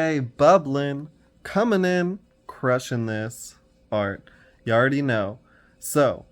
Hey, bubbling, coming in, crushing this art. You already know. So,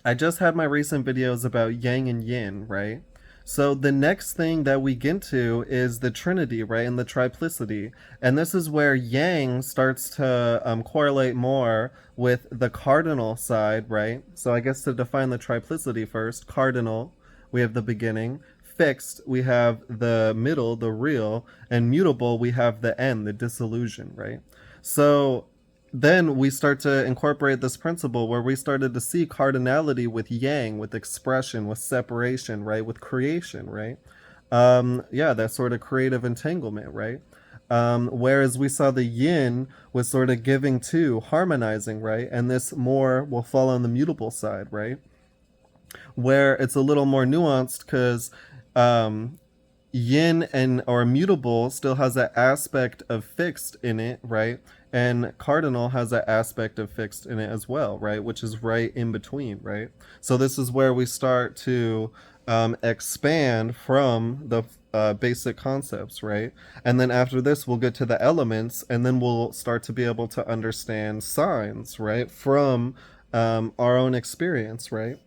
I just had my recent videos about yang and yin, right? So the next thing that we get to is the trinity, right, and the triplicity. And this is where yang starts to correlate more with the cardinal side, right? So I guess to define the triplicity first, cardinal, we have the beginning. Fixed, we have the middle, the real. And mutable, we have the end, the disillusion, right? So then we start to incorporate this principle where we started to see cardinality with yang, with expression, with separation, right, with creation, right. Yeah, that sort of creative entanglement, right. Whereas we saw the yin was sort of giving to harmonizing, right, and this more will fall on the mutable side, right, where it's a little more nuanced because um, yin and or mutable still has that aspect of fixed in it, right? And cardinal has that aspect of fixed in it as well, right? Which is right in between, right? So this is where we start to expand from the basic concepts, right? And then after this, we'll get to the elements, and then we'll start to be able to understand signs, right? From our own experience, right?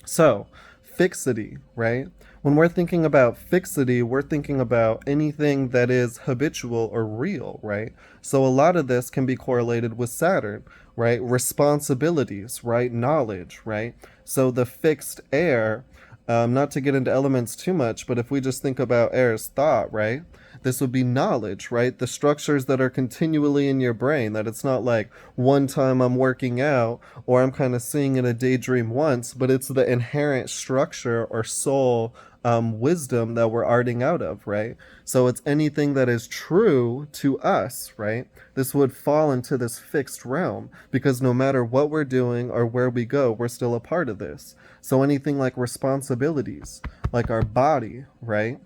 So, fixity, right? When we're thinking about fixity, we're thinking about anything that is habitual or real, right? So, a lot of this can be correlated with Saturn, right? Responsibilities, right? Knowledge, right? So, the fixed air, not to get into elements too much, but if we just think about air as thought, right? This would be knowledge, right? The structures that are continually in your brain, that it's not like one time I'm working out or I'm kind of seeing in a daydream once, but it's the inherent structure or soul wisdom that we're arting out of, right? So it's anything that is true to us, right? This would fall into this fixed realm because no matter what we're doing or where we go, we're still a part of this. So anything like responsibilities, like our body, right?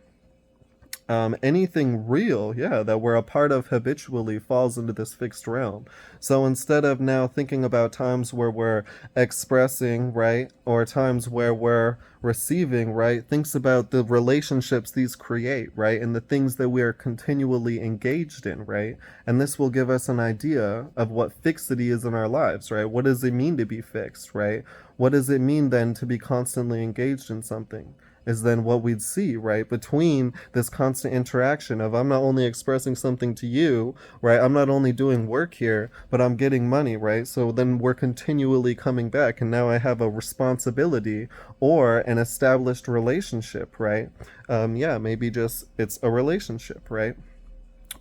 Anything real, yeah, that we're a part of habitually falls into this fixed realm. So instead of now thinking about times where we're expressing, right, or times where we're receiving, right, thinks about the relationships these create, right, and the things that we are continually engaged in, right? And this will give us an idea of what fixity is in our lives, right? What does it mean to be fixed, right? What does it mean then to be constantly engaged in something? Is then what we'd see, right? Between this constant interaction of I'm not only expressing something to you, right? I'm not only doing work here, but I'm getting money, right? So then we're continually coming back, and now I have a responsibility or an established relationship, right? Yeah, maybe just it's a relationship, right?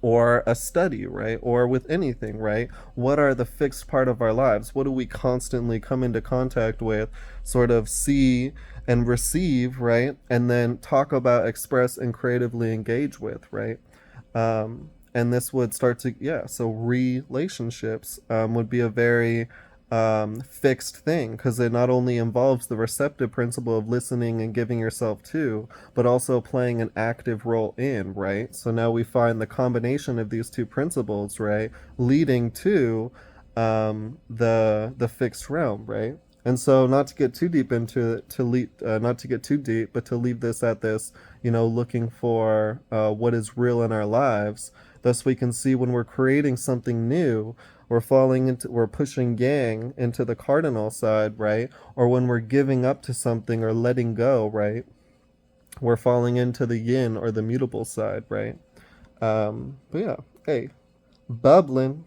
Or a study, right? Or with anything, right? What are the fixed part of our lives? What do we constantly come into contact with, sort of see and receive, right? And then talk about, express, and creatively engage with, right? And this would start to, yeah, so relationships would be a very fixed thing because it not only involves the receptive principle of listening and giving yourself to, but also playing an active role in, right? So now we find the combination of these two principles, right, leading to the fixed realm, right? And so, not to get too deep into it, not to get too deep, but to leave this at this, looking for what is real in our lives. Thus, we can see when we're creating something new, we're pushing yang into the cardinal side, right? Or when we're giving up to something or letting go, right? We're falling into the yin or the mutable side, right? But yeah, hey, bubbling.